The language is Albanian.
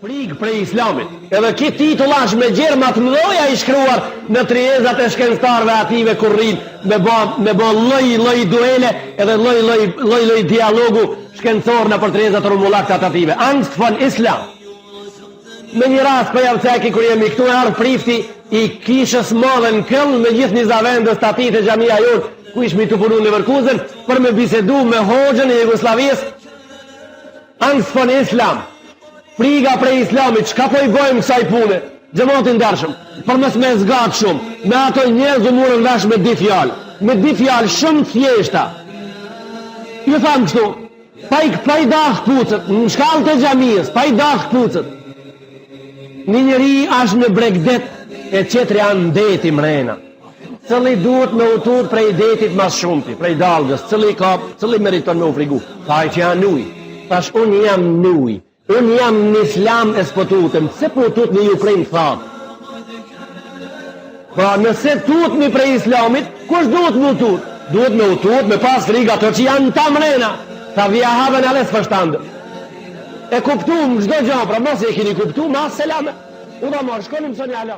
frikë prej islamit. Edhe ki titull është me gjerma të mëdhoja i shkruar në trijezat e shkencëtarëve ative kur rrin me bë lloj duele edhe lloj dialogu shkencor në për trijezat rumullak të ative. Angst von Islam. Me një rast për javëceki kur jemi këtu e ardhë prifti i kishës madhe në këllë me gjithë një zavendës të ati të gjamia jonë ku ishmi të punu në Leverkusen për me bisedu me hoxhën e Jugoslavisë. Angst von Islam. Friga prej islamit, çka po i bojmë kësaj pune? Xhamatin ndarshëm, përmes me zgat shumë, me ato njerëz u morën vesh me di fjalë shumë thjeshta. Ju tham kështu, pa i dashur kpucët, në shkallët e xhamisë, pa i dashur kpucët. Një njeri është në bregdet e qetri anë deti mrena. Cili duhet me utut prej detit mas shumti, prej dalgës, cili meriton me u frigu. Thaj që janë nuj, thash unë jam nuj. Unë jam në islam e s'potutëm, se potut në Ukrajnë thatë. Pra nëse tutmi prej islamit, kush duhet me utut? Duhet me utut, me pas friga të që janë ta mrena. Ta vija haven ales fështandë. E kuptum, gjdo gjë, pra mos e kini kuptum, mas selame. U da marë, shkonim së një ala.